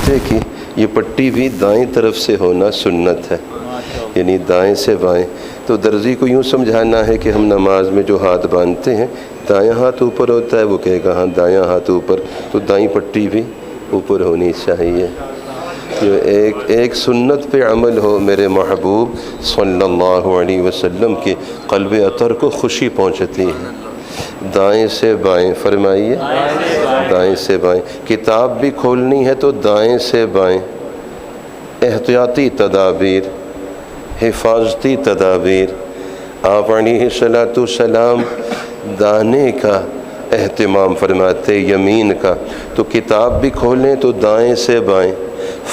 تھے کہ یہ پٹی بھی دائیں طرف سے ہونا سنت ہے، یعنی دائیں سے بائیں۔ تو درزی کو یوں سمجھانا ہے کہ ہم نماز میں جو ہاتھ باندھتے ہیں دایاں ہاتھ اوپر ہوتا ہے، وہ کہے گا ہاں دایاں ہاتھ اوپر، تو دائیں پٹی بھی اوپر ہونی چاہیے۔ جو ایک سنت پہ عمل ہو میرے محبوب صلی اللہ علیہ وسلم کے قلب اطہر کو خوشی پہنچتی ہے۔ دائیں سے بائیں فرمائیے، دائیں سے بائیں۔ کتاب بھی کھولنی ہے تو دائیں سے بائیں، احتیاطی تدابیر، حفاظتی تدابیر۔ آپ علیہ الصلوۃ والسلام دانے کا اہتمام فرماتے، یمین کا۔ تو کتاب بھی کھولیں تو دائیں سے بائیں،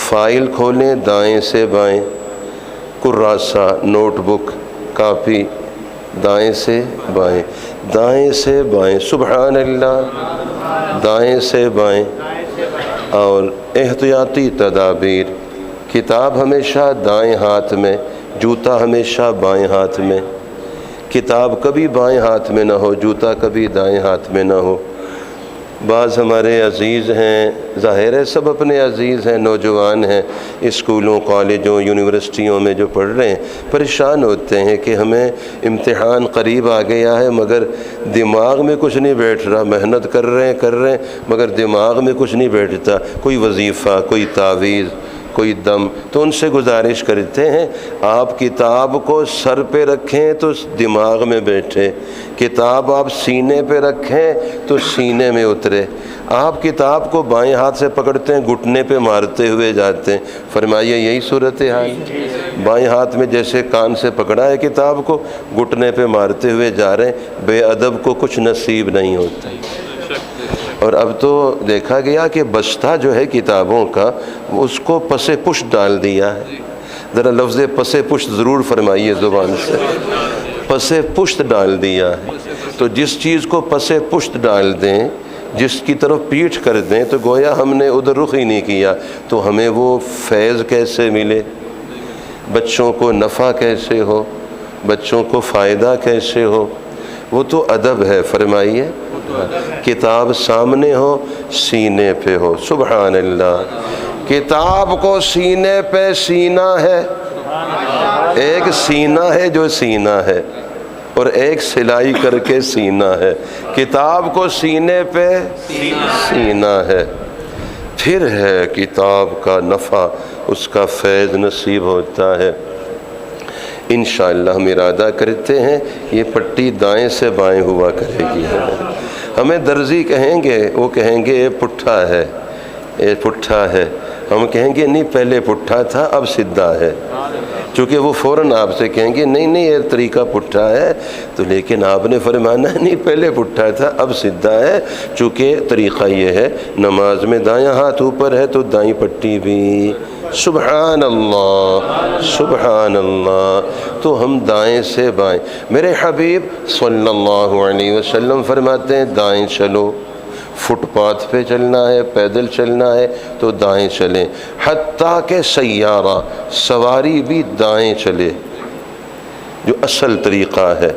فائل کھولیں دائیں سے بائیں، کراسہ، نوٹ بک، کاپی دائیں سے بائیں، دائیں سے بائیں، سبحان اللہ، دائیں سے بائیں۔ اور احتیاطی تدابیر، کتاب ہمیشہ دائیں ہاتھ میں، جوتا ہمیشہ بائیں ہاتھ میں، کتاب کبھی بائیں ہاتھ میں نہ ہو، جوتا کبھی دائیں ہاتھ میں نہ ہو۔ بعض ہمارے عزیز ہیں، ظاہر ہے سب اپنے عزیز ہیں، نوجوان ہیں، اسکولوں، کالجوں، یونیورسٹیوں میں جو پڑھ رہے ہیں، پریشان ہوتے ہیں کہ ہمیں امتحان قریب آ گیا ہے مگر دماغ میں کچھ نہیں بیٹھ رہا، محنت کر رہے ہیں مگر دماغ میں کچھ نہیں بیٹھتا، کوئی وظیفہ، کوئی تعویذ، کوئی دم۔ تو ان سے گزارش کرتے ہیں آپ کتاب کو سر پہ رکھیں تو دماغ میں بیٹھے، کتاب آپ سینے پہ رکھیں تو سینے میں اترے۔ آپ کتاب کو بائیں ہاتھ سے پکڑتے ہیں، گھٹنے پہ مارتے ہوئے جاتے ہیں۔ فرمائیے یہی صورتحال، بائیں ہاتھ میں جیسے کان سے پکڑا ہے کتاب کو، گھٹنے پہ مارتے ہوئے جا رہے ہیں، بے ادب کو کچھ نصیب نہیں ہوتا۔ اور اب تو دیکھا گیا کہ بستہ جو ہے کتابوں کا اس کو پس پشت ڈال دیا ہے۔ ذرا لفظ پس پشت ضرور فرمائیے زبان سے، پس پشت ڈال دیا ہے۔ تو جس چیز کو پس پشت ڈال دیں، جس کی طرف پیٹھ کر دیں، تو گویا ہم نے ادھر رخ ہی نہیں کیا، تو ہمیں وہ فیض کیسے ملے، بچوں کو نفع کیسے ہو، بچوں کو فائدہ کیسے ہو؟ وہ تو ادب ہے۔ فرمائیے کتاب سامنے ہو، سینے پہ ہو، سبحان اللہ۔ کتاب کو سینے پہ سینہ ہے، ایک سینہ ہے جو سینہ ہے اور ایک سلائی کر کے سینہ ہے۔ کتاب کو سینے پہ سینہ ہے، پھر ہے کتاب کا نفع، اس کا فیض نصیب ہوتا ہے۔ انشاءاللہ ہم ارادہ کرتے ہیں یہ پٹی دائیں سے بائیں ہوا کرے گی۔ ہمیں درزی کہیں گے، وہ کہیں گے یہ پٹھا ہے، یہ پٹھا ہے، ہم کہیں گے نہیں پہلے پٹھا تھا اب سدھا ہے، چونکہ وہ فوراً آپ سے کہیں گے نہیں یہ طریقہ پٹھا ہے، تو لیکن آپ نے فرمانا ہے نہیں پہلے پٹھا تھا اب سدھا ہے، چونکہ طریقہ یہ ہے نماز میں دایاں ہاتھ اوپر ہے تو دائیں پٹی بھی۔ سبحان اللہ، سبحان اللہ۔ تو ہم دائیں سے بائیں، میرے حبیب صلی اللہ علیہ وسلم فرماتے ہیں دائیں چلو، فٹ پاتھ پہ چلنا ہے، پیدل چلنا ہے تو دائیں چلیں، حتیٰ کہ سیارہ، سواری بھی دائیں چلے، جو اصل طریقہ ہے،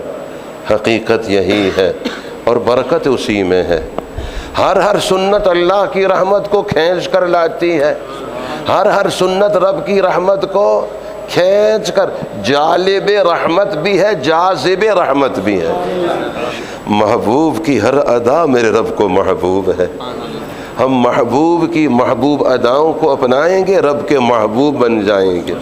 حقیقت یہی ہے اور برکت اسی میں ہے۔ ہر سنت اللہ کی رحمت کو کھینچ کر لاتی ہے، ہر سنت رب کی رحمت کو کھینچ کر، جالب رحمت بھی ہے، جاذب رحمت بھی ہے۔ محبوب کی ہر ادا میرے رب کو محبوب ہے۔ ہم محبوب کی محبوب اداؤں کو اپنائیں گے، رب کے محبوب بن جائیں گے۔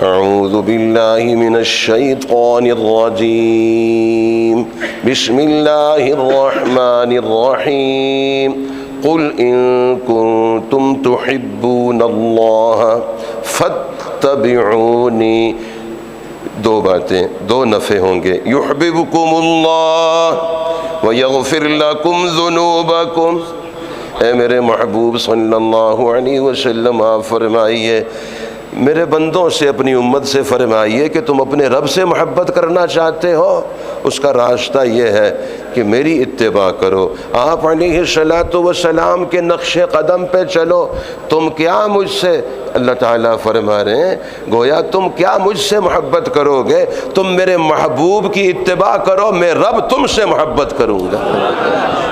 اعوذ باللہ من الشیطان الرجیم، بسم اللہ الرحمن الرحیم، قل ان کنتم تحبون اللہ فاتبعونی۔ دو باتیں، دو نفع ہوں گے، یحببکم اللہ ویغفر لکم ذنوبکم۔ اے میرے محبوب صلی اللہ علیہ وسلم آپ فرمائیے، میرے بندوں سے، اپنی امت سے فرمائیے کہ تم اپنے رب سے محبت کرنا چاہتے ہو، اس کا راستہ یہ ہے کہ میری اتباع کرو، آپ علیہ الصلوۃ والسلام کے نقش قدم پہ چلو۔ تم کیا مجھ سے، اللہ تعالیٰ فرما رہے ہیں گویا تم کیا مجھ سے محبت کرو گے، تم میرے محبوب کی اتباع کرو، میں رب تم سے محبت کروں گا،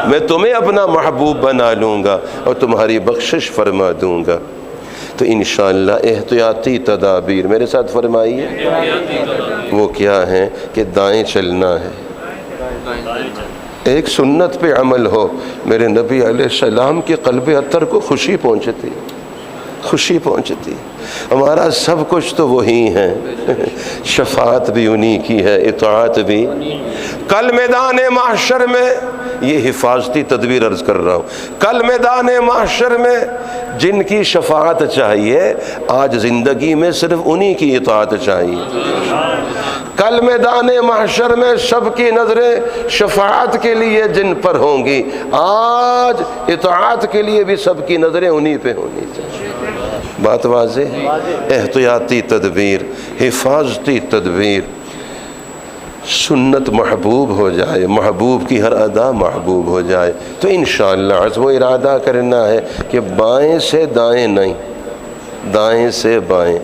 میں تمہیں اپنا محبوب بنا لوں گا اور تمہاری بخشش فرما دوں گا۔ تو انشاءاللہ احتیاطی تدابیر میرے ساتھ فرمائیے، وہ کیا ہیں کہ دائیں چلنا ہے، ایک سنت پہ عمل ہو۔ میرے نبی علیہ السلام کے قلب اطہر کو خوشی پہنچتی، خوشی پہنچتی۔ ہمارا سب کچھ تو وہی ہے، شفاعت بھی انہی کی ہے، اطاعت بھی۔ کل میدان محشر میں یہ حفاظتی تدبیر عرض کر رہا ہوں، کل میدان محشر میں جن کی شفاعت چاہیے آج زندگی میں صرف انہی کی اطاعت چاہیے۔ کل میدان محشر میں سب کی نظریں شفاعت کے لیے جن پر ہوں گی، آج اطاعت کے لیے بھی سب کی نظریں انہی پہ ہونی چاہیے۔ بات واضح ہے؟ احتیاطی تدبیر، حفاظتی تدبیر، سنت محبوب ہو جائے، محبوب کی ہر ادا محبوب ہو جائے تو انشاءاللہ عزم و ارادہ کرنا ہے کہ بائیں سے دائیں نہیں، دائیں سے بائیں،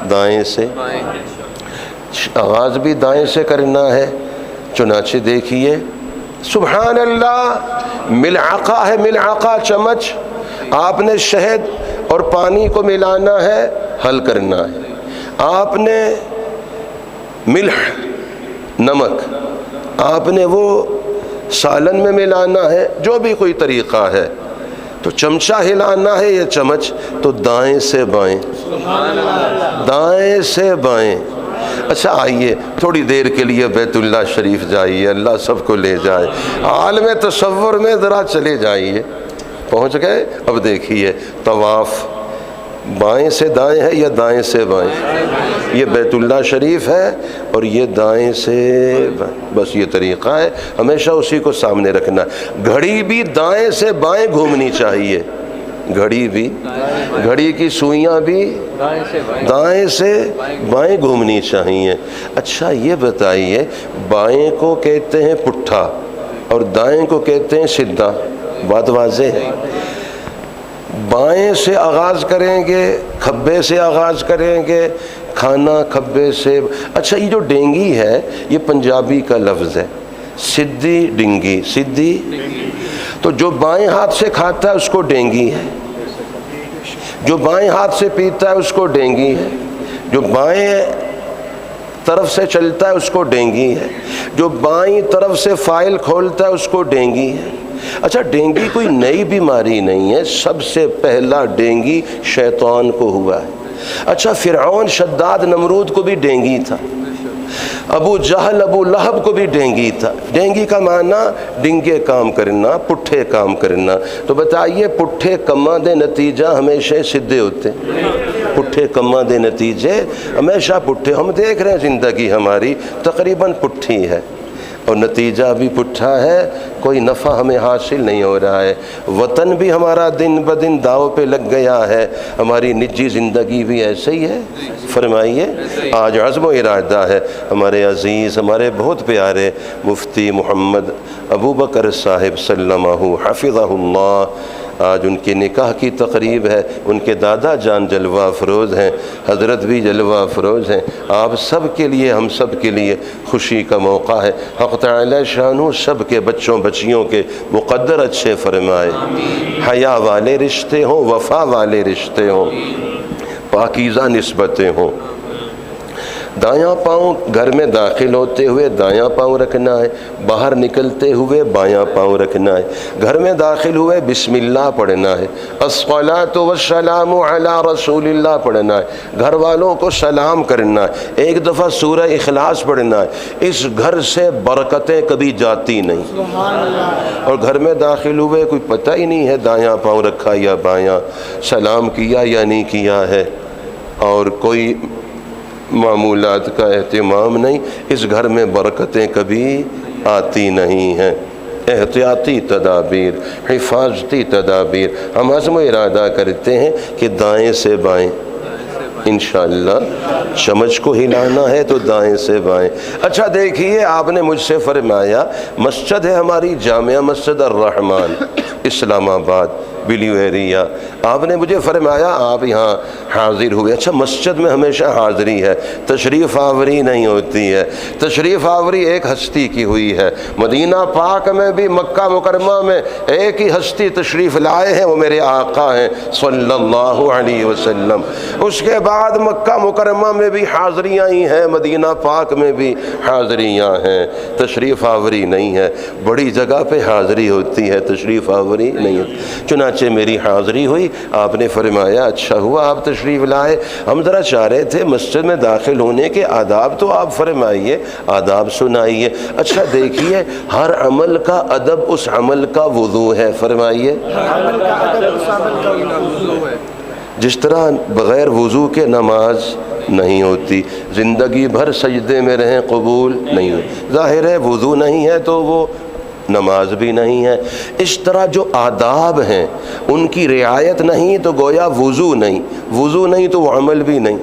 دائیں سے آغاز بھی دائیں سے کرنا ہے۔ چنانچہ دیکھیے سبحان اللہ، ملعقہ ہے، ملعقہ چمچ، آپ نے شہد اور پانی کو ملانا ہے، حل کرنا ہے۔ آپ نے ملح، نمک، آپ نے وہ سالن میں ملانا ہے، جو بھی کوئی طریقہ ہے، تو چمچہ ہلانا ہے یا چمچ، تو دائیں سے بائیں، دائیں سے بائیں۔ اچھا آئیے تھوڑی دیر کے لیے بیت اللہ شریف جائیے، اللہ سب کو لے جائے، عالم تصور میں ذرا چلے جائیے۔ پہنچ گئے؟ اب دیکھیے طواف بائیں سے دائیں ہے یا دائیں سے بائیں؟ یہ بیت اللہ شریف ہے اور یہ دائیں سے بائیں، بس یہ طریقہ ہے، ہمیشہ اسی کو سامنے رکھنا۔ گھڑی بھی دائیں سے بائیں گھومنی چاہیے، گھڑی بھی، گھڑی کی سوئیاں بھی دائیں سے بائیں گھومنی چاہیے۔ اچھا یہ بتائیے، بائیں کو کہتے ہیں پٹھا اور دائیں کو کہتے ہیں سدھا، بات واضح ہے؟ بائیں سے آغاز کریں گے، کھبے سے آغاز کریں گے، کھانا کھبے سے۔ اچھا یہ جو ڈینگی ہے یہ پنجابی کا لفظ ہے، سدھی ڈنگی، سدھی، تو جو بائیں ہاتھ سے کھاتا ہے اس کو ڈینگی ہے، جو بائیں ہاتھ سے پیتا ہے اس کو ڈینگی ہے، جو بائیں طرف سے چلتا ہے اس کو ڈینگی ہے، جو بائیں طرف سے فائل کھولتا ہے اس کو ڈینگی ہے۔ اچھا ڈینگی کوئی نئی بیماری نہیں ہے، سب سے پہلا ڈینگی شیطان کو ہوا ہے۔ اچھا فرعون شداد نمرود کو بھی ڈینگی تھا، ابو جہل ابو لہب کو بھی ڈینگی تھا۔ ڈینگی کا معنی ڈنگے کام کرنا، پٹھے کام کرنا۔ تو بتائیے پٹھے کماں دے نتیجہ ہمیشہ سدھے ہوتے ہیں، پٹھے کماں دے نتیجے ہمیشہ پٹھے۔ ہم دیکھ رہے ہیں زندگی ہماری تقریباً پٹھی ہے اور نتیجہ بھی پٹھا ہے، کوئی نفع ہمیں حاصل نہیں ہو رہا ہے۔ وطن بھی ہمارا دن بدن داؤ پہ لگ گیا ہے، ہماری نجی زندگی بھی ایسے ہی ہے۔ فرمائیے آج عزم و ارادہ ہے، ہمارے عزیز، ہمارے بہت پیارے مفتی محمد ابو بکر صاحب سلمہ حفظہ اللہ، آج ان کے نکاح کی تقریب ہے۔ ان کے دادا جان جلوہ افروز ہیں، حضرت بھی جلوہ افروز ہیں۔ آپ سب کے لیے، ہم سب کے لیے خوشی کا موقع ہے۔ حق تعالی شانہ سب کے بچوں بچیوں کے مقدر اچھے فرمائے، حیا والے رشتے ہوں، وفا والے رشتے ہوں، پاکیزہ نسبتیں ہوں۔ دایاں پاؤں گھر میں داخل ہوتے ہوئے دایاں پاؤں رکھنا ہے، باہر نکلتے ہوئے بایاں پاؤں رکھنا ہے۔ گھر میں داخل ہوئے بسم اللہ پڑھنا ہے، الصلاۃ والسلام علی رسول اللہ پڑھنا ہے، گھر والوں کو سلام کرنا ہے، ایک دفعہ سورہ اخلاص پڑھنا ہے۔ اس گھر سے برکتیں کبھی جاتی نہیں۔ اور گھر میں داخل ہوئے کوئی پتہ ہی نہیں ہے دایاں پاؤں رکھا یا بایاں، سلام کیا یا نہیں کیا ہے، اور کوئی معمولات کا اہتمام نہیں، اس گھر میں برکتیں کبھی آتی نہیں ہیں۔ احتیاطی تدابیر، حفاظتی تدابیر، ہم عزم و ارادہ کرتے ہیں کہ دائیں سے بائیں، انشاءاللہ چمچ کو ہلانا ہے تو دائیں سے بائیں۔ اچھا دیکھیے، آپ نے مجھ سے فرمایا مسجد ہے ہماری جامعہ مسجد الرحمن اسلام آباد بلیو ایریا، آپ نے مجھے فرمایا آپ یہاں حاضر ہوئے۔ اچھا مسجد میں ہمیشہ حاضری ہے، تشریف آوری نہیں ہوتی ہے۔ تشریف آوری ایک ہستی کی ہوئی ہے، مدینہ پاک میں بھی مکہ مکرمہ میں ایک ہی ہستی تشریف لائے ہیں، وہ میرے آقا ہیں صلی اللہ علیہ وسلم۔ اس کے بعد مکہ مکرمہ میں بھی حاضریاں ہی ہیں، مدینہ پاک میں بھی حاضریاں ہیں، تشریف آوری نہیں ہے۔ بڑی جگہ پہ حاضری ہوتی ہے، تشریف آوری نہیں ہوتی۔ چنانچہ میری حاضری ہوئی، آپ نے فرمایا اچھا ہوا آپ تشریف لائے، ہم ذرا چاہ رہے تھے مسجد میں داخل ہونے کے آداب تو آپ فرمائیے، آداب سنائیے۔ اچھا دیکھیے، ہر عمل کا ادب اس عمل کا وضو ہے، فرمائیے۔ جس طرح بغیر وضو کے نماز نہیں ہوتی، زندگی بھر سجدے میں رہیں قبول نہیں ہوتی، ظاہر ہے وضو نہیں ہے تو وہ نماز بھی نہیں ہے۔ اس طرح جو آداب ہیں ان کی رعایت نہیں تو گویا وضو نہیں، وضو نہیں تو وہ عمل بھی نہیں۔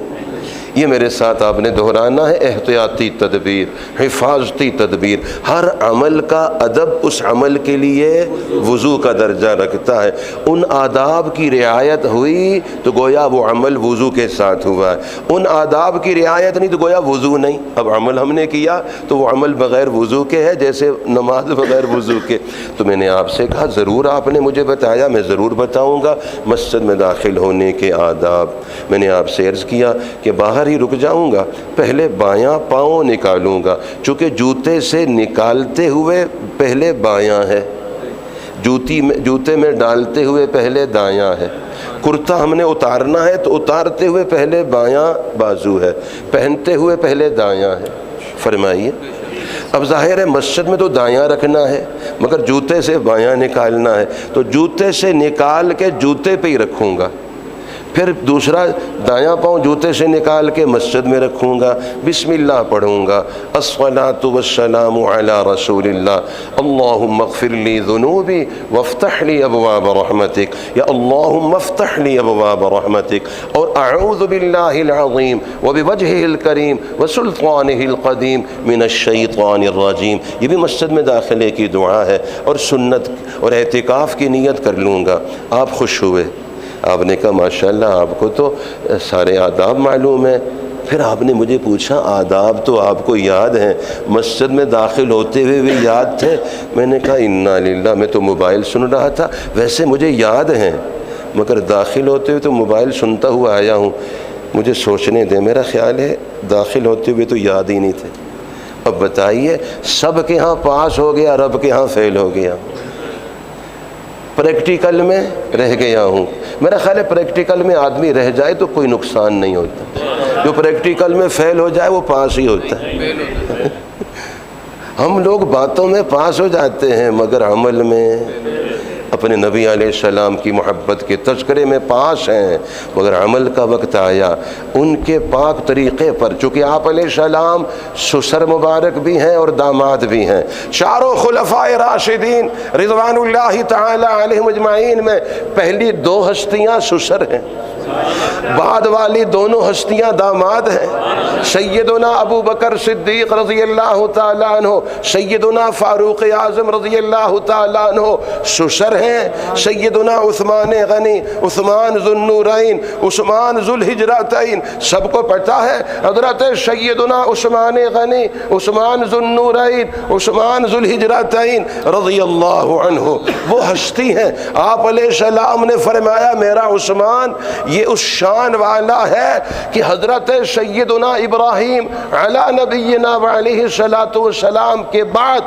یہ میرے ساتھ آپ نے دہرانا ہے، احتیاطی تدبیر، حفاظتی تدبیر۔ ہر عمل کا ادب اس عمل کے لیے وضو کا درجہ رکھتا ہے۔ ان آداب کی رعایت ہوئی تو گویا وہ عمل وضو کے ساتھ ہوا ہے، ان آداب کی رعایت نہیں تو گویا وضو نہیں۔ اب عمل ہم نے کیا تو وہ عمل بغیر وضو کے ہے، جیسے نماز بغیر وضو کے۔ تو میں نے آپ سے کہا ضرور آپ نے مجھے بتایا، میں ضرور بتاؤں گا مسجد میں داخل ہونے کے آداب۔ میں نے آپ سے عرض کیا کہ باہر ہی رک جاؤں گا، پہلے بایاں پاؤں نکالوں گا، چونکہ جوتے سے نکالتے ہوئے پہلے بایاں ہے، جوتے میں ڈالتے ہوئے پہلے دایاں ہے، کرتا ہم نے اتارنا ہے تو اتارتے ہوئے پہلے بایاں بازو ہے، پہنتے ہوئے پہلے دایاں ہے، فرمائیے۔ اب ظاہر ہے مسجد میں تو دایاں رکھنا ہے مگر جوتے سے بایاں نکالنا ہے، تو جوتے سے نکال کے جوتے پہ ہی رکھوں گا، پھر دوسرا دایاں پاؤں جوتے سے نکال کے مسجد میں رکھوں گا، بسم اللہ پڑھوں گا، الصلاۃ والسلام علی رسول اللہ، اللہم اغفر لی ذنوبی وافتح لی ابواب رحمتک، یا اللہم افتح لی ابواب رحمتک، اور اعوذ باللہ العظیم وبوجہہ الکریم وسلطانہ القدیم من الشیطان الرجیم۔ یہ بھی مسجد میں داخلے کی دعا ہے، اور سنت اور اعتکاف کی نیت کر لوں گا۔ آپ خوش ہوئے، آپ نے کہا ماشاءاللہ آپ کو تو سارے آداب معلوم ہیں۔ پھر آپ نے مجھے پوچھا آداب تو آپ کو یاد ہیں، مسجد میں داخل ہوتے ہوئے بھی یاد تھے؟ میں نے کہا انا للہ، میں تو موبائل سن رہا تھا، ویسے مجھے یاد ہیں مگر داخل ہوتے ہوئے تو موبائل سنتا ہوا آیا ہوں، مجھے سوچنے دیں، میرا خیال ہے داخل ہوتے ہوئے تو یاد ہی نہیں تھے۔ اب بتائیے، سب کے ہاں پاس ہو گیا، رب کے ہاں فیل ہو گیا، پریکٹیکل میں رہ گیا ہوں۔ میرا خیال ہے پریکٹیکل میں آدمی رہ جائے تو کوئی نقصان نہیں ہوتا، جو پریکٹیکل میں فیل ہو جائے وہ پاس ہی ہوتا ہے۔ ہم لوگ باتوں میں پاس ہو جاتے ہیں مگر عمل میں اپنے نبی علیہ السلام کی محبت کے تذکرے میں پاس ہیں، مگر عمل کا وقت آیا ان کے پاک طریقے پر، چونکہ آپ علیہ السلام سسر مبارک بھی ہیں اور داماد بھی ہیں۔ چاروں خلفاء راشدین رضوان اللہ تعالی علیہم اجمعین میں پہلی دو ہستیاں سسر ہیں، بعد والی دونوں ہستیاں داماد ہیں۔ سیدنا ابو بکر صدیق رضی اللہ تعالیٰ عنہ، سیدنا فاروق اعظم رضی اللہ تعالیٰ عنہ سسر ہیں، سیدنا عثمان غنی، عثمان ذو النورین، عثمان ذو الحجرتین، سب کو پتہ ہے حضرت سیدنا عثمان غنی، عثمان ذو النورین، عثمان ذو الحجرتین رضی اللہ عنہ وہ ہستی ہیں۔ آپ علیہ السلام نے فرمایا میرا عثمان یہ اس شان والا ہے کہ حضرت سیدنا ابراہیم علی نبینا وعلیہ الصلاۃ والسلام کے بعد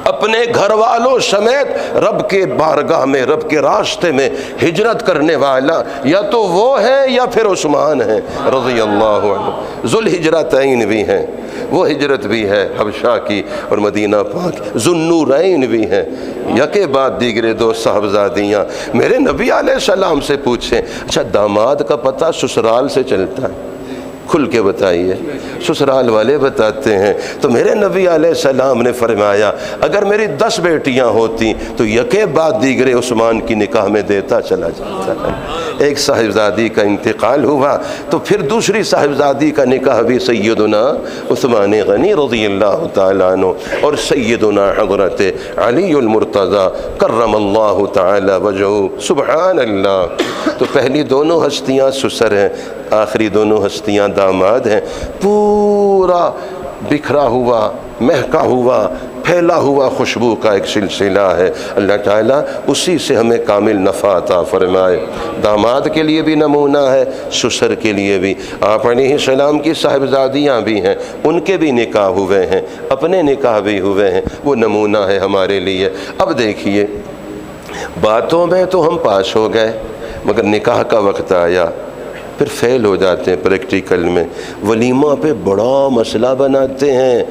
اپنے گھر والوں سمیت رب کے بارگاہ میں، رب کے راستے میں ہجرت کرنے والا یا تو وہ ہے یا پھر عثمان ہے رضی اللہ عنہ۔ ذو الحجرتین بھی ہیں، وہ ہجرت بھی ہے حبشہ کی اور مدینہ پاک، ذو النورین بھی ہیں، یکے بعد دیگرے دو صاحبزادیاں۔ میرے نبی علیہ السلام سے پوچھیں، اچھا داماد کا پتہ سسرال سے چلتا ہے؟ کھل کے بتائیے، سسرال والے بتاتے ہیں۔ تو میرے نبی علیہ السلام نے فرمایا اگر میری 10 بیٹیاں ہوتی تو یکے بعد دیگرے عثمان کی نکاح میں دیتا چلا جاتا۔ ایک صاحبزادی کا انتقال ہوا تو پھر دوسری صاحبزادی کا نکاح بھی سیدنا عثمان غنی رضی اللہ تعالیٰ عنہ اور سیدنا حضرت علی المرتضی کرم اللہ تعالی وجہہ، سبحان اللہ۔ تو پہلی دونوں ہستیاں سسر ہیں، آخری دونوں ہستیاں داماد ہیں۔ پورا بکھرا ہوا، مہکا ہوا، پھیلا ہوا خوشبو کا ایک سلسلہ ہے۔ اللہ تعالیٰ اسی سے ہمیں کامل نفع عطا فرمائے۔ داماد کے لیے بھی نمونہ ہے، سسر کے لیے بھی۔ آپ علیہ السلام کی صاحبزادیاں بھی ہیں، ان کے بھی نکاح ہوئے ہیں، اپنے نکاح بھی ہوئے ہیں، وہ نمونہ ہے ہمارے لیے۔ اب دیکھیے، باتوں میں تو ہم پاس ہو گئے مگر نکاح کا وقت آیا پھر فیل ہو جاتے ہیں پریکٹیکل میں، ولیمہ پہ بڑا مسئلہ بناتے ہیں۔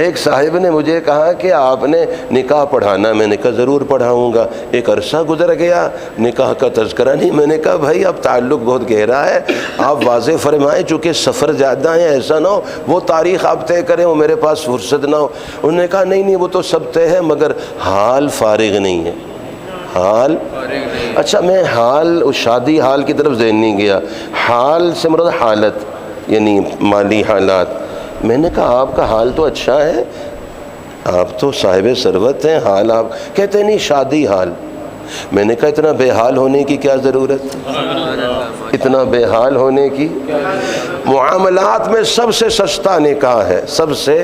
ایک صاحب نے مجھے کہا کہ آپ نے نکاح پڑھانا، میں نے کہا ضرور پڑھاؤں گا۔ ایک عرصہ گزر گیا، نکاح کا تذکرہ نہیں۔ میں نے کہا بھائی اب تعلق بہت گہرا ہے، آپ واضح فرمائیں، چونکہ سفر زیادہ ہیں، ایسا نہ ہو وہ تاریخ آپ طے کریں وہ میرے پاس فرصت نہ ہو۔ انہوں نے کہا نہیں وہ تو سب طے ہے مگر حال فارغ نہیں ہے۔ حال اچھا، میں حال شادی حال کی طرف ذہن نہیں گیا، حال سے مراد حالت یعنی مالی حالات۔ میں نے کہا آپ کا حال تو اچھا ہے، آپ تو صاحب ثروت ہیں، حال آپ کہتے ہیں نہیں شادی حال۔ میں نے کہا اتنا بے حال ہونے کی کیا ضرورت، اتنا بے حال ہونے کی۔ معاملات میں سب سے سستا نکاح ہے، سب سے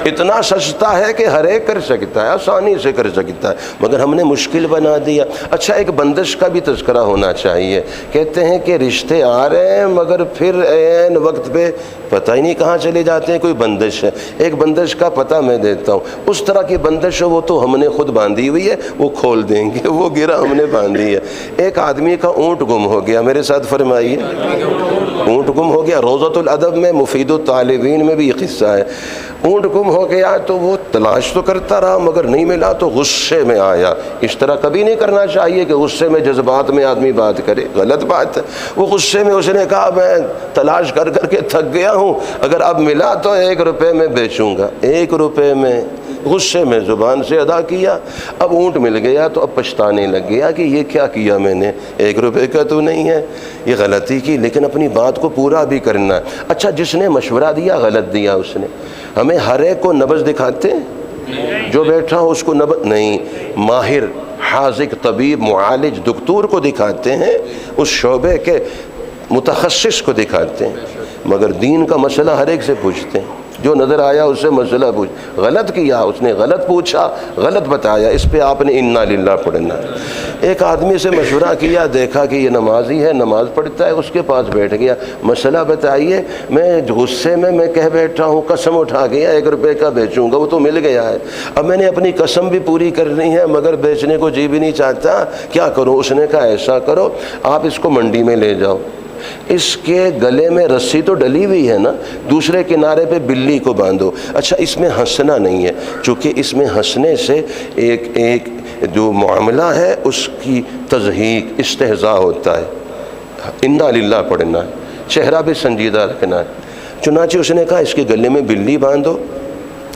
اتنا سستا ہے کہ ہر ایک کر سکتا ہے، آسانی سے کر سکتا ہے، مگر ہم نے مشکل بنا دیا۔ اچھا، ایک بندش کا بھی تذکرہ ہونا چاہیے۔ کہتے ہیں کہ رشتے آ رہے ہیں مگر پھر عین وقت پہ پتہ ہی نہیں کہاں چلے جاتے ہیں، کوئی بندش ہے۔ ایک بندش کا پتہ میں دیتا ہوں، اس طرح کی بندش ہے وہ تو ہم نے خود باندھی ہوئی ہے، وہ کھول دیں گے، وہ گرا ہم نے باندھی ہے۔ ایک آدمی کا اونٹ گم ہو گیا، میرے ساتھ فرمائیے، اونٹ گم ہو گیا۔ روضۃ الادب میں مفید الطالبین میں بھی یہ قصہ ہے۔ اونٹ گم ہو گیا تو وہ تلاش تو کرتا رہا مگر نہیں ملا تو غصے میں آیا۔ اس طرح کبھی نہیں کرنا چاہیے کہ غصے میں جذبات میں آدمی بات کرے، غلط بات ہے۔ وہ غصے میں اس نے کہا میں تلاش کر کر کے تھک گیا ہوں، اگر اب ملا تو 1 روپے میں بیچوں گا۔ 1 روپے میں، غصے میں زبان سے ادا کیا۔ اب اونٹ مل گیا تو اب پچھتانے لگ گیا کہ یہ کیا کیا میں نے، 1 روپے کا تو نہیں ہے، یہ غلطی کی، لیکن اپنی بات کو پورا بھی کرنا ہے۔ اچھا، جس نے مشورہ دیا غلط دیا اس نے۔ ہمیں ہر ایک کو نبض دکھاتے ہیں، جو بیٹھا ہو اس کو نبض نہیں، ماہر حاذق طبیب معالج دکتور کو دکھاتے ہیں، اس شعبے کے متخصص کو دکھاتے ہیں، مگر دین کا مسئلہ ہر ایک سے پوچھتے ہیں، جو نظر آیا اس سے مسئلہ پوچھ۔ غلط کیا اس نے، غلط پوچھا، غلط بتایا، اس پہ آپ نے انا للہ پڑھنا۔ ایک آدمی سے مشورہ کیا، دیکھا کہ یہ نمازی ہے، نماز پڑھتا ہے، اس کے پاس بیٹھ گیا، مسئلہ بتائیے۔ میں غصے میں کہہ بیٹھا ہوں، قسم اٹھا گیا 1 روپے کا بیچوں گا، وہ تو مل گیا ہے۔ اب میں نے اپنی قسم بھی پوری کرنی ہے مگر بیچنے کو جی بھی نہیں چاہتا، کیا کروں؟ اس نے کہا ایسا کرو، آپ اس کو منڈی میں لے جاؤ، اس کے گلے میں رسی تو ڈلی ہوئی ہے نا، دوسرے کنارے پہ بلی کو باندھو۔ اچھا، اس میں ہنسنا نہیں ہے، چونکہ اس میں ہنسنے سے ایک جو معاملہ ہے اس کی تضحیک استہزاء ہوتا ہے۔ انا للہ پڑھنا ہے، چہرہ بھی سنجیدہ رکھنا ہے۔ چنانچہ اس نے کہا اس کے گلے میں بلی باندھو،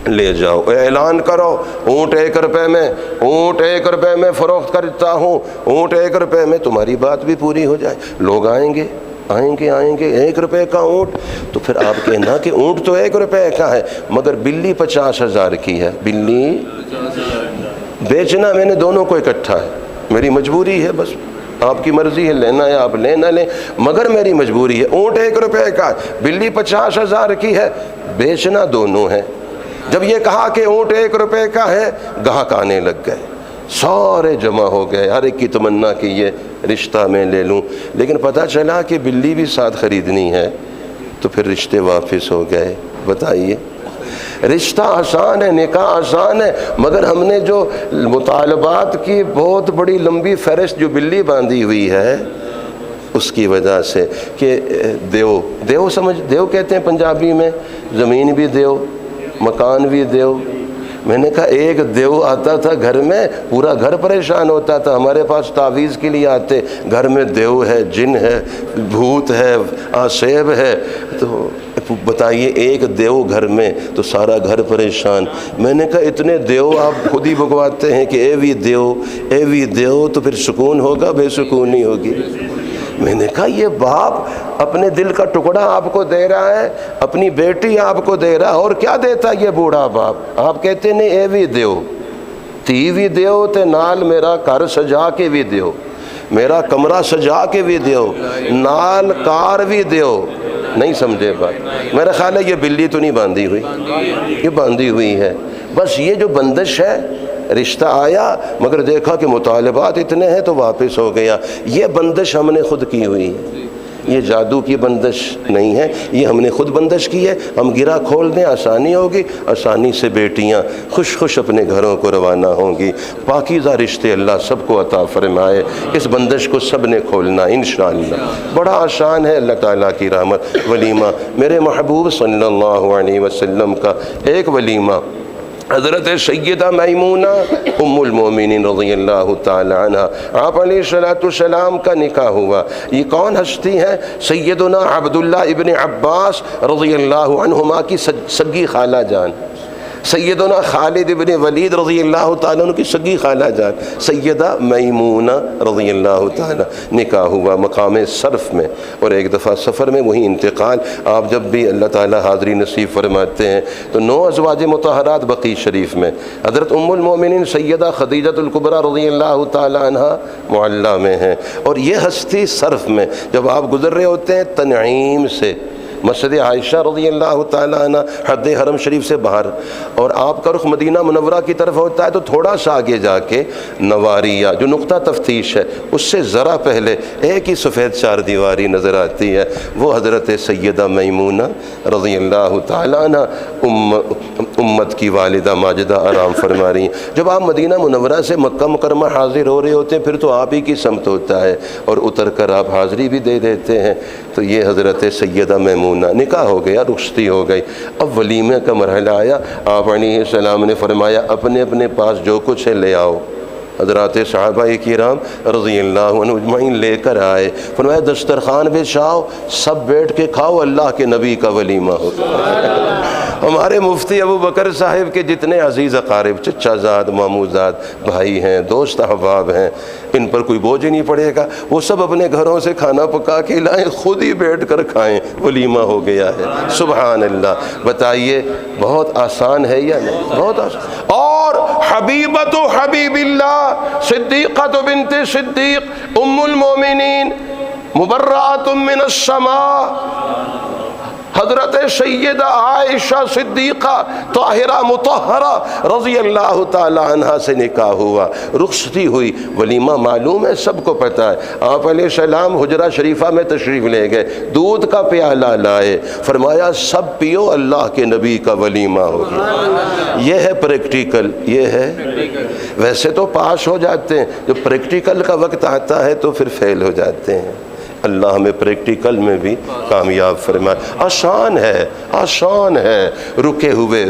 لے جاؤ، اعلان کرو اونٹ 1 روپے میں، اونٹ 1 روپے میں فروخت کرتا ہوں، اونٹ 1 روپے میں، تمہاری بات بھی پوری ہو جائے۔ لوگ آئیں گے 1 روپے کا اونٹ، تو پھر آپ کہنا کہ اونٹ تو 1 روپے کا ہے مگر بلی 50,000 کی ہے، بلی بیچنا میں نے دونوں کو اکٹھا ہے، میری مجبوری ہے، بس آپ کی مرضی ہے، لینا ہے آپ لے نہ لیں، مگر میری مجبوری ہے۔ اونٹ 1 روپے کا ہے، بلی 50,000 کی ہے، بیچنا دونوں ہے۔ جب یہ کہا کہ اونٹ 1 روپے کا ہے، گاہک آنے لگ گئے، سارے جمع ہو گئے، ہر ایک کی تمنا کہ یہ رشتہ میں لے لوں، لیکن پتہ چلا کہ بلی بھی ساتھ خریدنی ہے، تو پھر رشتے واپس ہو گئے۔ بتائیے، رشتہ آسان ہے، نکاح آسان ہے، مگر ہم نے جو مطالبات کی بہت بڑی لمبی فہرست جو بلی باندھی ہوئی ہے اس کی وجہ سے کہ دیو کہتے ہیں پنجابی میں، زمین بھی دیو، مکان بھی دیو، میں نے کہا ایک دیو آتا تھا گھر میں، پورا گھر پریشان ہوتا تھا. ہمارے پاس تعویذ کے لیے آتے، گھر میں دیو ہے، جن ہے، بھوت ہے، آسیب ہے. تو بتائیے ایک دیو گھر میں تو سارا گھر پریشان. میں نے کہا اتنے دیو آپ خود ہی بگواتے ہیں کہ اے وی دیو، اے وی دیو، تو پھر سکون ہوگا؟ بے سکونی ہوگی. میں نے کہا یہ باپ اپنے دل کا ٹکڑا آپ کو دے رہا ہے، اپنی بیٹی آپ کو دے رہا ہے، اور کیا دیتا یہ بوڑھا باپ؟ آپ کہتے نہیں اے وی دیو، تی وی دیو تے نال میرا گھر سجا کے بھی دیو، میرا کمرہ سجا کے بھی دیو، نال کار بھی دیو. نہیں سمجھے بات؟ میرا خیال ہے یہ بلی تو نہیں باندھی ہوئی، یہ باندھی ہوئی ہے. بس یہ جو بندش ہے، رشتہ آیا مگر دیکھا کہ مطالبات اتنے ہیں تو واپس ہو گیا. یہ بندش ہم نے خود کی ہوئی ہے، یہ جادو کی بندش نہیں ہے، یہ ہم نے خود بندش کی ہے. ہم گرہ کھول دیں آسانی ہوگی، آسانی سے بیٹیاں خوش خوش اپنے گھروں کو روانہ ہوں گی. پاکیزہ رشتے اللہ سب کو عطا فرمائے. اس بندش کو سب نے کھولنا انشاءاللہ. بڑا آسان ہے اللہ تعالیٰ کی رحمت. ولیمہ میرے محبوب صلی اللہ علیہ وسلم کا ایک ولیمہ، حضرت سیدہ میمونہ ام المومنین رضی اللہ تعالی عنہ، آپ علیہ السلام کا نکاح ہوا. یہ کون ہستی ہیں؟ سیدنا عبداللہ ابن عباس رضی اللہ عنہما کی سگی خالہ جان، سیدنا خالد ابن ولید رضی اللہ تعالیٰ عنہ کی سگی خالہ جان سیدہ میمونہ رضی اللہ تعالیٰ. نکاح ہوا مقام صرف میں، اور ایک دفعہ سفر میں وہی انتقال. آپ جب بھی اللہ تعالیٰ حاضری نصیب فرماتے ہیں تو 9 ازواج مطہرات بقیع شریف میں، حضرت ام المومنین سیدہ خدیجہ الکبریٰ رضی اللہ تعالیٰ عنہ معلیٰ میں ہیں. اور یہ ہستی صرف میں جب آپ گزر رہے ہوتے ہیں تنعیم سے، مسجد عائشہ رضی اللہ تعالیٰ عنہ حد حرم شریف سے باہر، اور آپ کا رخ مدینہ منورہ کی طرف ہوتا ہے تو تھوڑا سا آگے جا کے نواریہ جو نقطہ تفتیش ہے اس سے ذرا پہلے ایک ہی سفید 4 دیواری نظر آتی ہے، وہ حضرت سیدہ میمونہ رضی اللہ تعالیٰ عنہ امت کی والدہ ماجدہ آرام فرما رہی ہیں. جب آپ مدینہ منورہ سے مکہ مکرمہ حاضر ہو رہے ہوتے ہیں پھر تو آپ ہی کی سمت ہوتا ہے، اور اتر کر آپ حاضری بھی دے دیتے ہیں. تو یہ حضرت سیدہ میمونہ، نکاح ہو گیا، رخصتی ہو گئی. اب ولیمے کا مرحلہ آیا. آپ علیہ السلام نے فرمایا اپنے اپنے پاس جو کچھ ہے لے آؤ. حضرات صحابہ کرام رضی اللہ عنہ اجمعین لے کر آئے. فرمایا دسترخوان بچھاؤ، سب بیٹھ کے کھاؤ، اللہ کے نبی کا ولیمہ ہو. ہمارے مفتی ابو بکر صاحب کے جتنے عزیز اقارب، چچا زاد، مامو زاد، بھائی ہیں، دوست احباب ہیں، ان پر کوئی بوجھ نہیں پڑے گا. وہ سب اپنے گھروں سے کھانا پکا کے لائیں، خود ہی بیٹھ کر کھائیں، ولیمہ ہو گیا ہے. سبحان اللہ. بتائیے بہت آسان ہے یا نہیں؟ بہت آسان. اور حبیبۃ حبیب اللہ صدیقۃ بنت صدیق ام المومنین مبرأۃ من السماء حضرت سیدہ عائشہ صدیقہ طاہرہ مطہرہ رضی اللہ تعالی عنہ سے نکاح ہوا، رخصتی ہوئی. ولیمہ معلوم ہے، سب کو پتہ ہے. آپ علیہ السلام حجرہ شریفہ میں تشریف لے گئے، دودھ کا پیالہ لائے، فرمایا سب پیو، اللہ کے نبی کا ولیمہ ہو گیا. یہ ہے پریکٹیکل، یہ ہے. ویسے تو پاس ہو جاتے ہیں، جب پریکٹیکل کا وقت آتا ہے تو پھر فیل ہو جاتے ہیں. اللہ ہمیں پریکٹیکل میں بھی کامیاب فرمائے. آسان ہے، آسان ہے. رکے ہوئے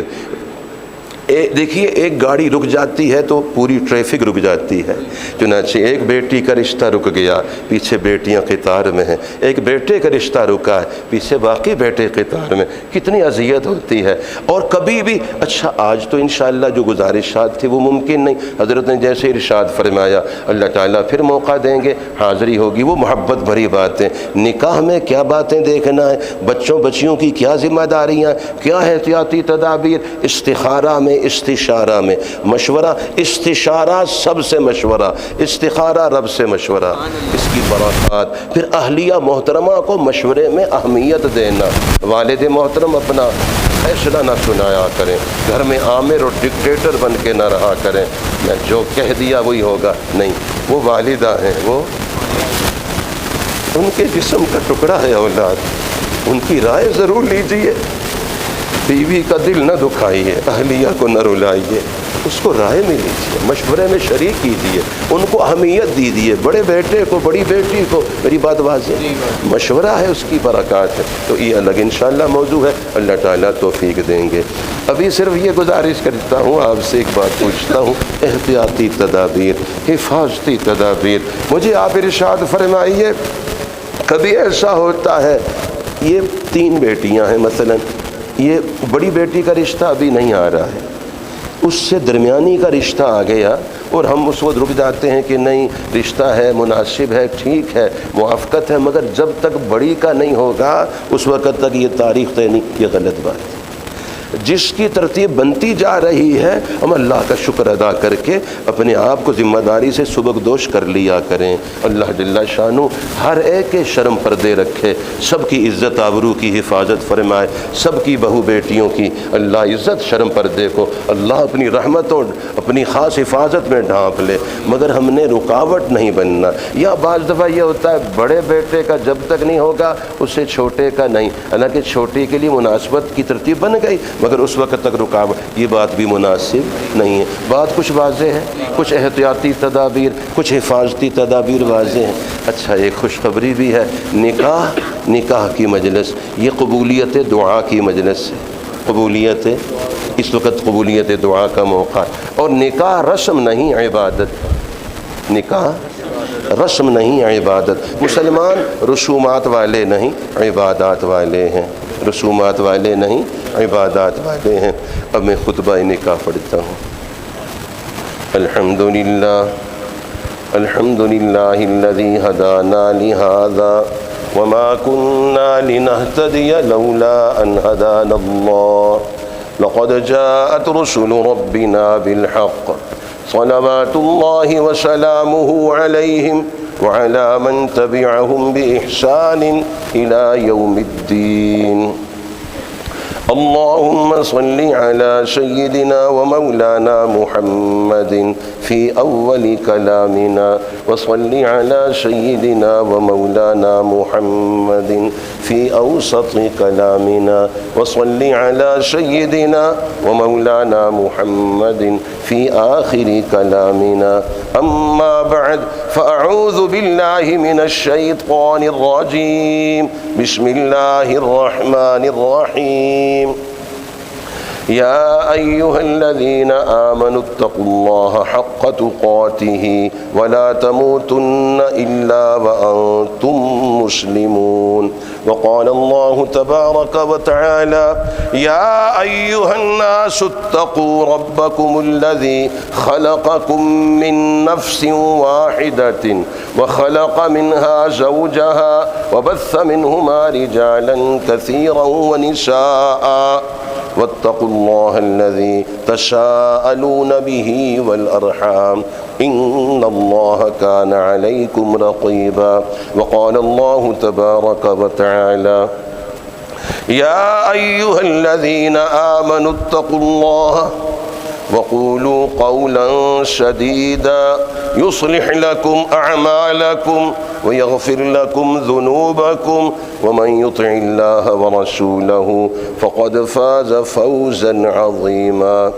دیکھیے ایک گاڑی رک جاتی ہے تو پوری ٹریفک رک جاتی ہے. چنانچہ ایک بیٹی کا رشتہ رک گیا، پیچھے بیٹیاں قطار میں ہیں. ایک بیٹے کا رشتہ رکا ہے، پیچھے باقی بیٹے قطار میں. کتنی اذیت ہوتی ہے. اور کبھی بھی اچھا آج تو انشاءاللہ جو گزارشات تھی وہ ممکن نہیں. حضرت نے جیسے ارشاد فرمایا اللہ تعالیٰ پھر موقع دیں گے، حاضری ہوگی. وہ محبت بھری باتیں، نکاح میں کیا باتیں دیکھنا ہے، بچوں بچیوں کی کیا ذمہ داریاں، کیا احتیاطی تدابیر، استخارہ میں، استشارہ میں مشورہ، استشارہ سب سے مشورہ، استخارہ رب سے مشورہ، اس کی برکات. پھر اہلیہ محترمہ کو مشورے میں اہمیت دینا. والد محترم اپنا فیصلہ نہ سنایا کریں، گھر میں آمر اور ڈکٹیٹر بن کے نہ رہا کریں، میں جو کہہ دیا وہی ہوگا. نہیں، وہ والدہ ہیں، وہ ان کے جسم کا ٹکڑا ہے اولاد، ان کی رائے ضرور لیجیے. بیوی کا دل نہ دکھائیے، اہلیہ کو نہ رلائیے. اس کو رائے میں لیجیے، مشورے میں شریک کیجیے، ان کو اہمیت دیجیے، بڑے بیٹے کو بڑی بیٹی کو، میری بات واضح، مشورہ ہے اس کی برکات ہے۔ تو یہ الگ انشاءاللہ موضوع ہے، اللہ تعالیٰ توفیق دیں گے۔ ابھی صرف یہ گزارش کرتا ہوں، آپ سے ایک بات پوچھتا ہوں، احتیاطی تدابیر، حفاظتی تدابیر، مجھے آپ ارشاد فرمائیے، کبھی ایسا ہوتا ہے یہ 3 بیٹیاں ہیں مثلا، یہ بڑی بیٹی کا رشتہ ابھی نہیں آ رہا ہے، اس سے درمیانی کا رشتہ آ گیا اور ہم اس وقت رک جاتے ہیں کہ نہیں رشتہ ہے، مناسب ہے، ٹھیک ہے، موافقت ہے، مگر جب تک بڑی کا نہیں ہوگا اس وقت تک یہ تاریخ طے نہیں، یہ غلط بات ہے۔ جس کی ترتیب بنتی جا رہی ہے ہم اللہ کا شکر ادا کر کے اپنے آپ کو ذمہ داری سے سبکدوش کر لیا کریں۔ اللہ جل شانہ ہر ایک کے شرم پردے رکھے، سب کی عزت آبرو کی حفاظت فرمائے، سب کی بہو بیٹیوں کی اللہ عزت شرم پردے کو اللہ اپنی رحمت اور اپنی خاص حفاظت میں ڈھانپ لے، مگر ہم نے رکاوٹ نہیں بننا۔ یا بعض دفعہ یہ ہوتا ہے بڑے بیٹے کا جب تک نہیں ہوگا اس سے چھوٹے کا نہیں، حالانکہ چھوٹے کے لیے مناسبت کی ترتیب بن گئی مگر اس وقت تک رکاوٹ، یہ بات بھی مناسب نہیں ہے۔ بات کچھ واضح ہے، کچھ احتیاطی تدابیر، کچھ حفاظتی تدابیر واضح ہیں۔ اچھا ایک خوشخبری بھی ہے، نکاح کی مجلس یہ قبولیت دعا کی مجلس ہے، قبولیت اس وقت قبولیت دعا کا موقع، اور نکاح رسم نہیں عبادت، نکاح رسم نہیں عبادت۔ مسلمان رسومات والے نہیں عبادات والے ہیں، رسومات والے نہیں عبادات والے ہیں۔ اب میں خطبہ نکاح پڑھتا ہوں۔ الحمدللہ الذی ہدانا لہذا وما كنا لنهتدی لولا ان ہدانا اللہ لقد جاءت رسل ربنا بالحق صلوات اللہ وسلامہ علیہم وعلى من تبعهم بإحسان إلى يوم الدين اللهم صل على سيدنا ومولانا محمد في أول كلامنا وصل على سيدنا ومولانا محمد في أوسط كلامنا وصل على سيدنا ومولانا محمد في آخر كلامنا أما بعد فأعوذ بالله من الشيطان الرجيم بسم الله الرحمن الرحيم يا أيها الذين آمنوا اتقوا الله حق تقاته ولا تموتن إلا وأنتم مسلمون وقال الله تبارك وتعالى يا أيها الناس اتقوا ربكم الذي خلقكم من نفس واحدة وخلق منها زوجها وبث منهما رجالا كثيرا ونساء واتقوا الله الذي تساءلون به والأرحام إن الله كان عليكم رقيبا وقال الله تبارك وتعالى يا أيها الذين آمنوا اتقوا الله وقولوا قولا سديدا يصلح لكم أعمالكم ويغفر لكم ذنوبكم ومن يطع الله ورسوله فقد فاز فوزا عظيما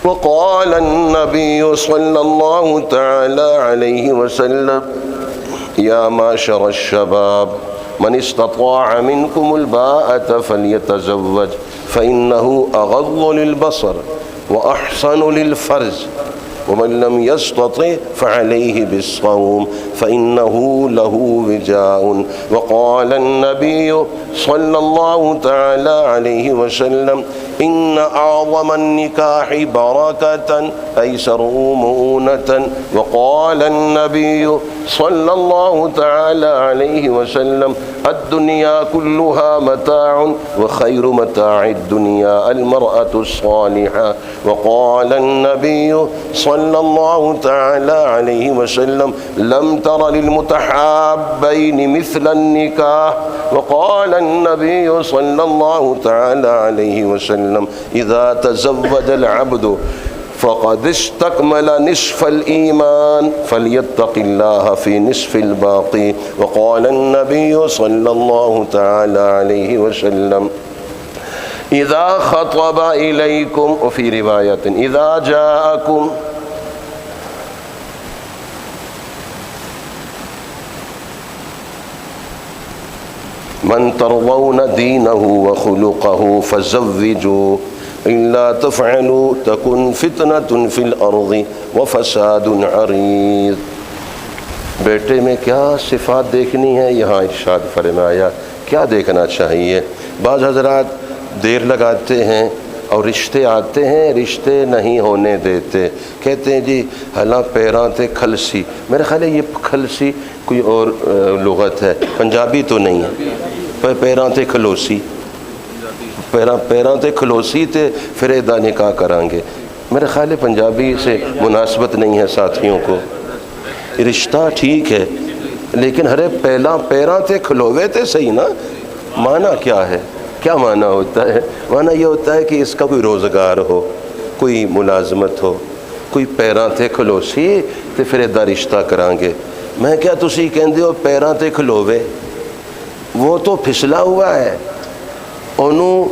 وقال النبي صلى الله تعالى عليه وسلم يا معشر الشباب من استطاع منكم الباءة فليتزوج فإنه أغض للبصر وأحسن للفرج ومن لم يستطع فعليه بالصوم فإنه له وجاء وقال النبي صلى الله تعالى عليه وسلم إن أعظم النكاح بركة أيسره مؤونة وقال النبي صلى الله تعالى عليه وسلم الدنيا كلها متاع وخير متاع الدنيا المرأة الصالحة وقال النبي صلى الله تعالى عليه وسلم لم تر للمتحابين مثل النكاح وقال النبي صلى الله تعالى عليه وسلم إذا تزوج العبد فقد استكمل نصف الإيمان فليتق الله في نصف الباقي وقال النبي صلى الله تعالى عليه وسلم اذا خطب الیکم وفی روایت اذا جاءکم من ترضون دینہ وخلقہ فزوجوہ الا تفعلوا تکن فتنة فی الارض وفساد عریض. بیٹے میں کیا صفات دیکھنی ہے؟ یہاں ارشاد فرمایا کیا دیکھنا چاہیے. بعض حضرات دیر لگاتے ہیں اور رشتے آتے ہیں، رشتے نہیں ہونے دیتے، کہتے ہیں جی حالاں پیراں تے کھلسی. میرے خیال ہے یہ کھلسی کوئی اور لغت ہے، پنجابی تو نہیں ہے. پیراں تے کھلوسی، پیراں تے کھلوسی تے پھر ادا نکاح کریں گے. میرے خیال ہے پنجابی سے مناسبت نہیں ہے ساتھیوں کو. رشتہ ٹھیک ہے لیکن ہرے پہلا پیراں تے کھلوے تے صحیح نا. معنی کیا ہے؟ کیا معنی ہوتا ہے؟ معنی یہ ہوتا ہے کہ اس کا کوئی روزگار ہو، کوئی ملازمت ہو. کوئی پیراں تے کھلوسی تے پھر ادا رشتہ کریں گے. میں کیا تسی کہندے ہو پیراں تے کھلوے؟ وہ تو پھسلا ہوا ہے، انہوں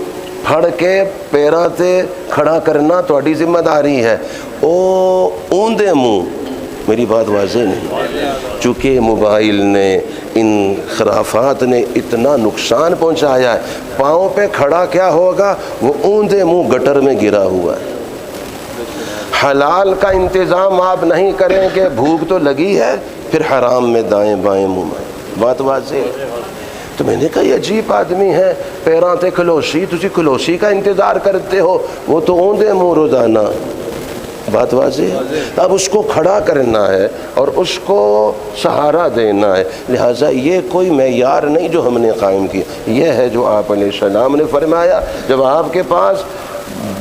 پھڑ کے پیراں تے کھڑا کرنا تہاڈی ذمہ داری ہے. او اوندے منہ میری بات واضح نہیں، چونکہ موبائل نے ان خرافات نے اتنا نقصان پہنچایا ہے. پاؤں پہ کھڑا کیا ہوگا؟ وہ اوندے منہ گٹر میں گرا ہوا ہے. حلال کا انتظام آپ نہیں کریں کہ بھوک تو لگی ہے، پھر حرام میں دائیں بائیں منہ میں. بات واضح ہے. تو میں نے کہا یہ عجیب آدمی ہے، پیراں تے کھلوسی، تسی کھلوسی کا انتظار کرتے ہو، وہ تو اوندے منہ روزانہ. بات واضح ہے. اب اس کو کھڑا کرنا ہے اور اس کو سہارا دینا ہے. لہٰذا یہ کوئی معیار نہیں جو ہم نے قائم کیا، یہ ہے جو آپ علیہ السلام نے فرمایا. جب آپ کے پاس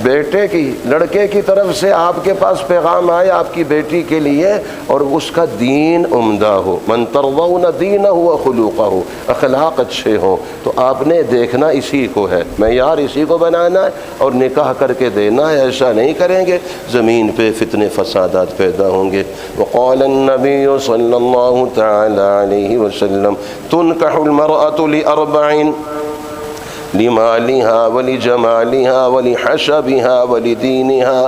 بیٹے کی، لڑکے کی طرف سے آپ کے پاس پیغام آئے آپ کی بیٹی کے لیے اور اس کا دین عمدہ ہو، من ترضون دینہ وخلقہ، اخلاق اچھے ہوں، تو آپ نے دیکھنا اسی کو ہے، معیار اسی کو بنانا ہے اور نکاح کر کے دینا ہے. ایسا نہیں کریں گے زمین پہ فتنے فسادات پیدا ہوں گے. وقال النبی صلی اللہ تعالی علیہ وسلم تنکح المرأة لأربع لمالها ولجمالها ولحسبها ولدينها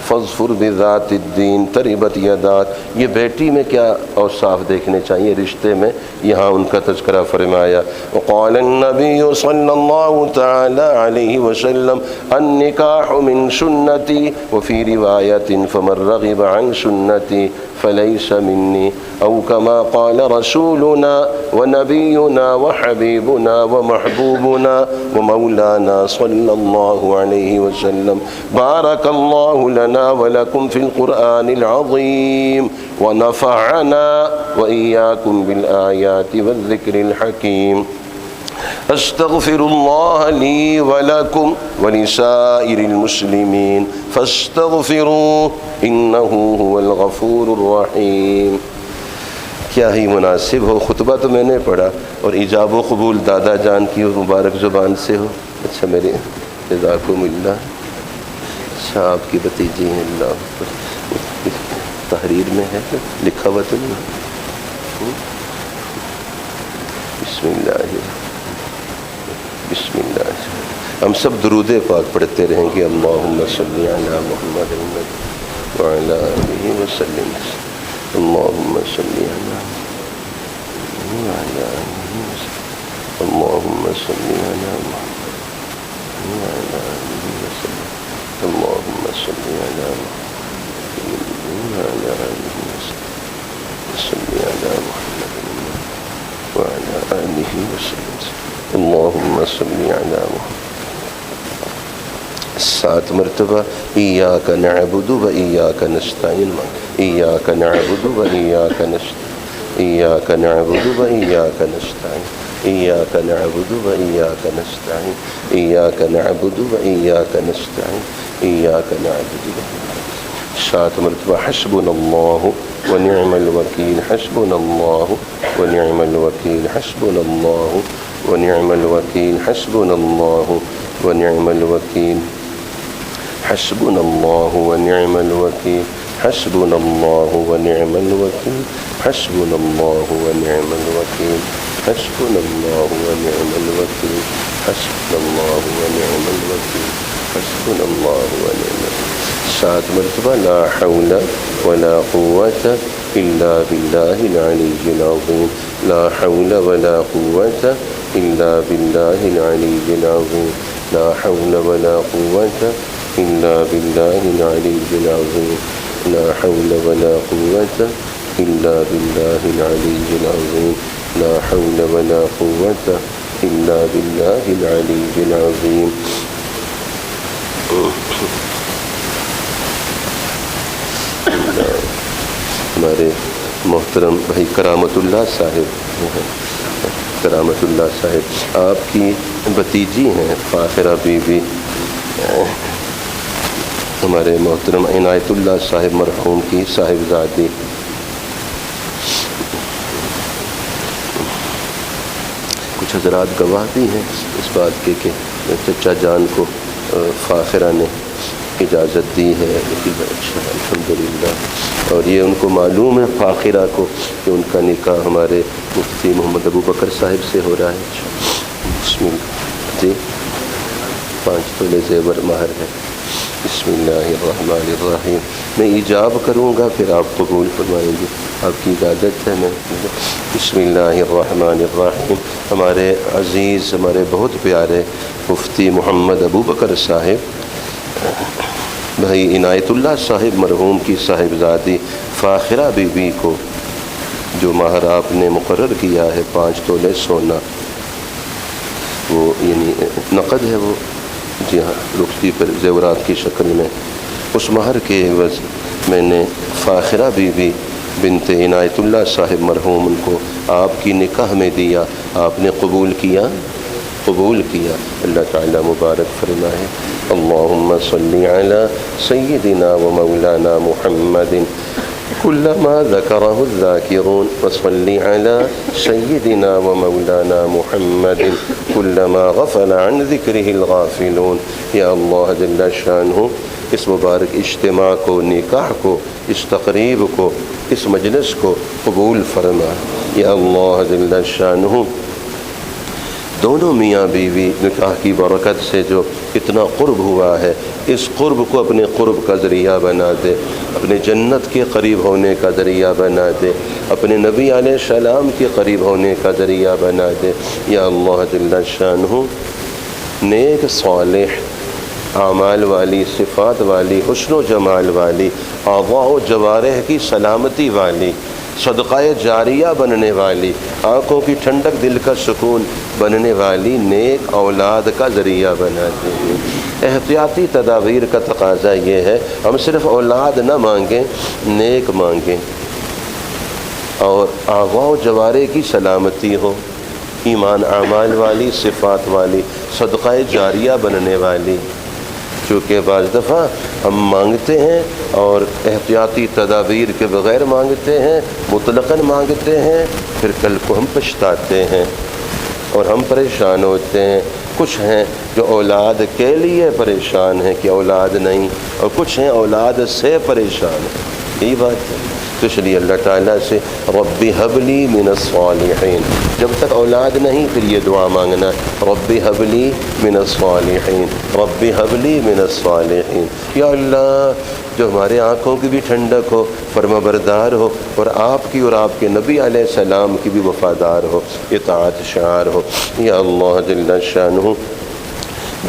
فاظفر بذات الدین تربت یداک. یہ بیٹی میں کیا اوصاف دیکھنے چاہیے رشتے میں؟ یہاں ان کا تذکرہ فرمایا. وقال النبی صلی اللہ تعالی علیہ وسلم النکاح من سنتی وفی روایت فمن رغب عن سنتی فلیس منی، او کما قال رسولنا ونبینا وحبیبنا ومحبوبنا ومولانا صلی اللہ علیہ وسلم. بارک اللہ لنا ولکم فی القرآن العظیم ونفعنا وإیاکم بالآیات والذکر الحکیم. استغفر اللہ لی ولکم ولسائر المسلمین فاستغفروه انہ هو الغفور الرحیم. کیا ہی مناسب ہو. خطبہ تو میں نے پڑھا اور ایجاب و قبول دادا جان کی مبارک زبان سے ہو. اچھا میرے جزاکم اللہ. اچھا آپ کی بھتیجی ہیں، اللہ تحریر میں ہے لکھا ہوا تو نہیں. بسم اللہ بسم اللہ. ہم سب درود پاک پڑھتے رہیں گے. اللہم صلی علی محمد وعلی آلہ وسلم. اللہم صلی علی وعلی آلہ وسلم. اللہم صلی علی محمد وعلی آلہ وسلم. اللہم صلی علی محمد وعلی آلہ وسلم. صلی علی محمد وعلی آلہ وسلم. اللہم صلی علی محمد. 7 مرتبہ ایاک نعبد و ایاک نستعین. ایاک نعبد و ایاک نستعین. ایاک نعبد و ایاک نستعین. ایاک نعبد و ایاک نستعین. ایاک نعبد و ایاک نستعین. ایاک نعبد و 7 مرتبہ حسبنا اللہ ونعم الوکیل. حسبنا اللہ ونعم الوکیل. حسبنا اللہ ونعم الوکیل. حسبنا اللہ ونعم الوکیل. حسبنا اللہ ونعم الوکیل. حسبنا اللہ ونعم الوکیل. حسبنا اللہ ونعم الوکیل. حسبنا اللہ ونعم الوکیل. حسبنا اللہ ونعم الوکیل، حسبنا اللہ ونعم الوکیل۔ 7 مرتبہ لا حول ولا قوت الا باللہ العلی العظیم، لا حول ولا قوت الا باللہ العلی العظیم، لا حول ولا قوت الا باللہ العلی العظیم، لا حول ولا قوت الا باللہ العلی العظیم، لا حول ولا قوت الا باللہ العلی العظیم۔ ہمارے محترم بھائی کرامت اللہ صاحب، کرامت اللہ صاحب آپ کی بھتیجی ہیں فاخرہ بی بی، ہمارے محترم عنایت اللہ صاحب مرحوم کی صاحبزادی۔ کچھ حضرات گواہ بھی ہیں اس بات کے کہ چچا جان کو فاخرہ نے اجازت دی ہے، اچھا الحمدللہ، اور یہ ان کو معلوم ہے فاخرہ کو کہ ان کا نکاح ہمارے مفتی محمد ابو بکر صاحب سے ہو رہا ہے۔ بسم اللہ جی، 5 تولے زیور مہر ہے۔ بسم اللہ الرحمن الرحیم۔ میں ایجاب کروں گا پھر آپ قبول فرمائیں گے، آپ کی اجازت ہے۔ میں بسم اللہ الرحمن الرحیم۔ ہمارے عزیز، ہمارے بہت پیارے مفتی محمد ابو بکر صاحب بھائی عنایت اللہ صاحب مرحوم کی صاحبزادی فاخرہ بی بی کو جو مہر آپ نے مقرر کیا ہے 5 تولے سونا، وہ یعنی نقد ہے، وہ جی ہاں رخصتی پر زیورات کی شکل میں، اس مہر کے عوض میں نے فاخرہ بی بی بنت عنایت اللہ صاحب مرحوم ان کو آپ کی نکاح میں دیا، آپ نے قبول کیا، قبول کیا۔ اللہ تعالیٰ مبارک فرمائے۔ اللہم صلی علی سیدنا و مولانا محمد كلما ذكره الذاكرون وصل على سيدنا ومولانا محمد كلما غفل عن ذكره الغافلون۔ یا اللہ جل شانہ اس مبارک اجتماع کو، نکاح کو، اس تقریب کو، اس مجلس کو قبول فرما۔ یا اللہ جل شانہ دونوں میاں بیوی نکاح کی برکت سے جو اتنا قرب ہوا ہے، اس قرب کو اپنے قرب کا ذریعہ بنا دے، اپنے جنت کے قریب ہونے کا ذریعہ بنا دے، اپنے نبی علیہ السلام کے قریب ہونے کا ذریعہ بنا دے۔ یا اللہ جل شانہ نیک صالح اعمال والی، صفات والی، حسن و جمال والی، اعضاء و جوارح کی سلامتی والی، صدقہ جاریہ بننے والی، آنکھوں کی ٹھنڈک، دل کا سکون بننے والی نیک اولاد کا ذریعہ بنا دیں۔ احتیاطی تدابیر کا تقاضا یہ ہے ہم صرف اولاد نہ مانگیں، نیک مانگیں، اور اعضاء و جوارح کی سلامتی ہو، ایمان اعمال والی، صفات والی، صدقہ جاریہ بننے والی۔ چونکہ بعض دفعہ ہم مانگتے ہیں اور احتیاطی تدابیر کے بغیر مانگتے ہیں، مطلقاً مانگتے ہیں، پھر کل کو ہم پچھتاتے ہیں اور ہم پریشان ہوتے ہیں۔ کچھ ہیں جو اولاد کے لیے پریشان ہیں کہ اولاد نہیں، اور کچھ ہیں اولاد سے پریشان ہیں۔ یہی بات ہے۔ تو اس لیے اللہ تعالیٰ سے رب حب لی من الصالحین، جب تک اولاد نہیں پھر یہ دعا مانگنا، رب حب لی من الصالحین، رب حب لی من الصالحین۔ یا اللہ جو ہمارے آنکھوں کی بھی ٹھنڈک ہو، فرما بردار ہو، اور آپ کی اور آپ کے نبی علیہ السلام کی بھی وفادار ہو، اطاعت شعار ہو۔ یا اللہ جل شانہ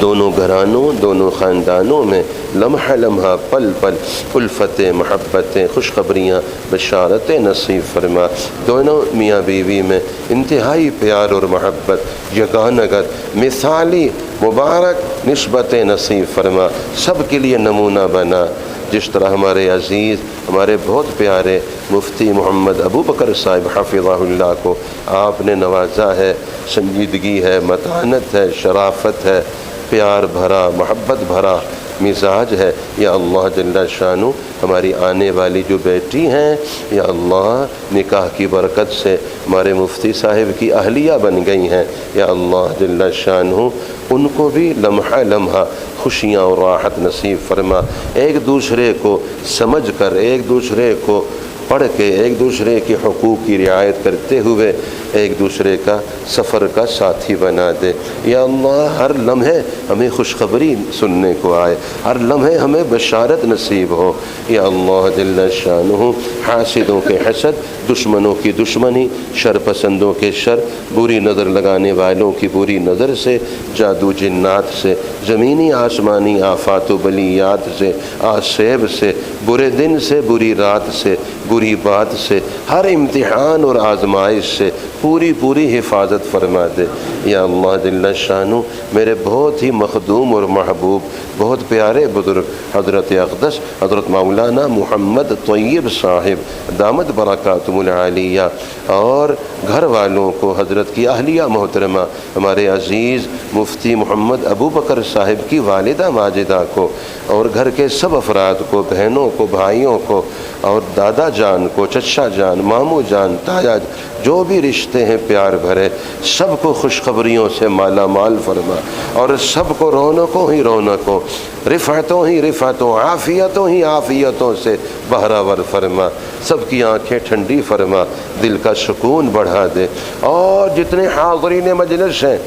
دونوں گھرانوں، دونوں خاندانوں میں لمحہ لمحہ، پل پل الفتیں، محبتیں، خوشخبریاں، بشارتیں نصیب فرما۔ دونوں میاں بیوی میں انتہائی پیار اور محبت، یگانگت، مثالی مبارک نسبتیں نصیب فرما، سب کے لیے نمونہ بنا۔ جس طرح ہمارے عزیز، ہمارے بہت پیارے مفتی محمد ابو بکر صاحب حفظہ اللہ کو آپ نے نوازا ہے، سنجیدگی ہے، متانت ہے، شرافت ہے، پیار بھرا، محبت بھرا مزاج ہے۔ یا اللہ جل شانہ ہماری آنے والی جو بیٹی ہیں، یا اللہ نکاح کی برکت سے ہمارے مفتی صاحب کی اہلیہ بن گئی ہیں، یا اللہ جل شانہ ان کو بھی لمحہ لمحہ خوشیاں اور راحت نصیب فرما۔ ایک دوسرے کو سمجھ کر، ایک دوسرے کو پڑھ کے ایک دوسرے کے حقوق کی رعایت کرتے ہوئے ایک دوسرے کا سفر کا ساتھی بنا دے۔ یا اللہ ہر لمحے ہمیں خوشخبری سننے کو آئے، ہر لمحے ہمیں بشارت نصیب ہو۔ یا اللہ جل شانہ حاسدوں کے حسد، دشمنوں کی دشمنی، شر پسندوں کے شر، بری نظر لگانے والوں کی بری نظر سے، جادو جنات سے، زمینی آسمانی آفات و بلیات سے، آسیب سے، برے دن سے، بری رات سے، بری بات سے، ہر امتحان اور آزمائش سے پوری حفاظت فرما دے۔ یا اللہ جل شانہ میرے بہت ہی مخدوم اور محبوب بہت پیارے بزرگ حضرت اقدس حضرت مولانا محمد طیب صاحب دامت برکاتہم العالیہ اور گھر والوں کو، حضرت کی اہلیہ محترمہ ہمارے عزیز مفتی محمد ابو بکر صاحب کی والدہ ماجدہ کو، اور گھر کے سب افراد کو، بہنوں کو، بھائیوں کو، اور دادا جان کو، چچا جان، ماموں جان، تایا، جو بھی رشتے ہیں پیار بھرے، سب کو خوشخبریوں سے مالا مال فرما، اور سب کو رونقوں ہی رونقوں، رفعتوں ہی رفعتوں، عافیتوں ہی عافیتوں سے بہراور فرما، سب کی آنکھیں ٹھنڈی فرما، دل کا سکون بڑھا دے، اور جتنے حاضرین مجلس ہیں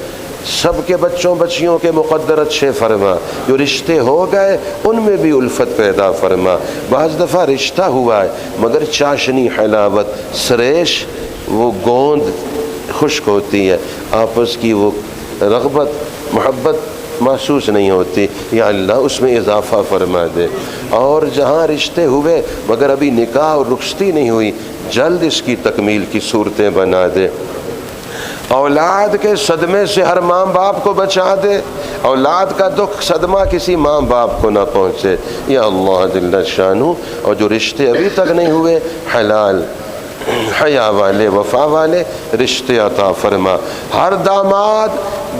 سب کے بچوں بچیوں کے مقدر اچھے فرما، جو رشتے ہو گئے ان میں بھی الفت پیدا فرما۔ بعض دفعہ رشتہ ہوا ہے مگر چاشنی حلاوت سریش وہ گوند خشک ہوتی ہے، آپس کی وہ رغبت محبت محسوس نہیں ہوتی، یا اللہ اس میں اضافہ فرما دے۔ اور جہاں رشتے ہوئے مگر ابھی نکاح اور رخصتی نہیں ہوئی، جلد اس کی تکمیل کی صورتیں بنا دے۔ اولاد کے صدمے سے ہر ماں باپ کو بچا دے، اولاد کا دکھ صدمہ کسی ماں باپ کو نہ پہنچے۔ یا اللہ جل شانہ اور جو رشتے ابھی تک نہیں ہوئے حلال حیا والے وفا والے رشتے عطا فرما۔ ہر داماد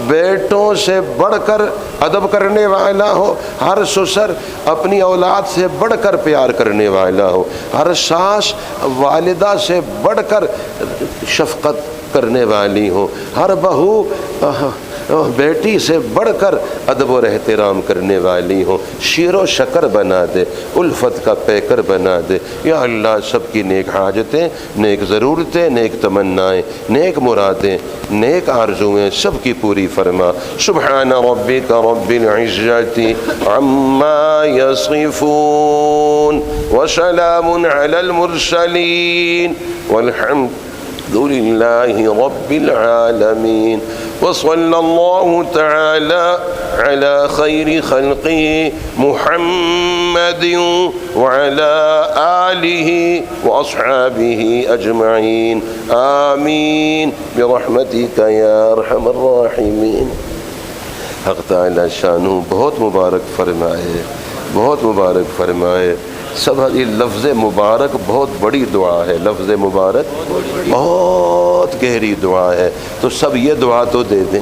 بیٹوں سے بڑھ کر ادب کرنے والا ہو، ہر سسر اپنی اولاد سے بڑھ کر پیار کرنے والا ہو، ہر ساس والدہ سے بڑھ کر شفقت کرنے والی ہو، ہر بہو بیٹی سے بڑھ کر ادب و احترام کرنے والی ہو، شیر و شکر بنا دے، الفت کا پیکر بنا دے۔ یا اللہ سب کی نیک حاجتیں، نیک ضرورتیں، نیک تمنائیں، نیک مرادیں، نیک آرزویں سب کی پوری فرما۔ سبحان ربک رب العزت عما یصفون وسلام علی المرسلین والحمد للہ رب العالمین وصلی اللہ تعالی علی خیر خلقہ محمد وعلی آلہ واصحابہ اجمعین آمین برحمتک یا ارحم الراحمین۔ حق تعالی شانہ بہت مبارک فرمائے، بہت مبارک فرمائے۔ سب یہ لفظ مبارک بہت بڑی دعا ہے، لفظ مبارک بہت گہری دعا ہے، تو سب یہ دعا تو دے دیں،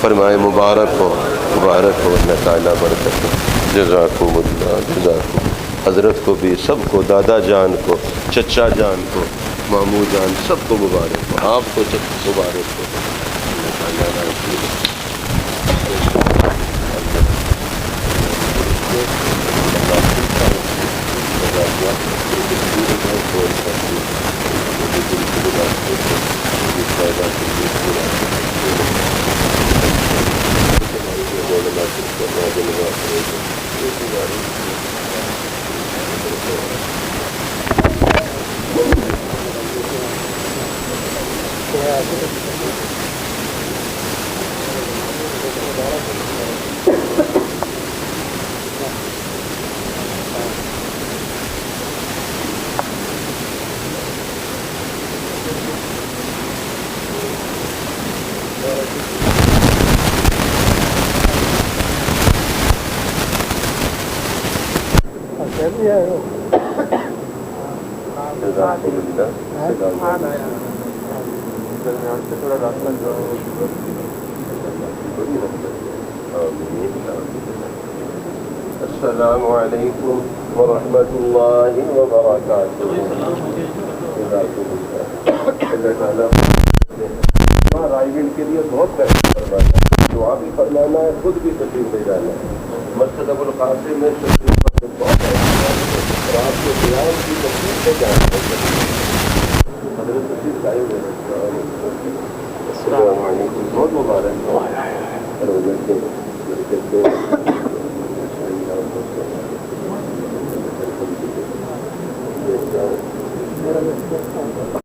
فرمائے مبارک ہو اللہ تعالیٰ برکت۔ جزاکم اللہ، جزاکم۔ حضرت کو بھی، سب کو، دادا جان کو، چچا جان کو، ماموں جان، سب کو مبارک ہو، آپ کو مبارک ہو۔ السلام علیکم ورحمۃ اللہ وبرکاتہ۔ اللہ تعالیٰ رائیگل کے لیے بہت محنت کروانا ہے، دعا بھی فرمانا ہے، خود بھی تشریف لے جانا ہے۔ مسجد ابو القاسم میں تشریف بہت ہے، آپ کے قیام کی تشریف السلام علیکم، بہت مبارک.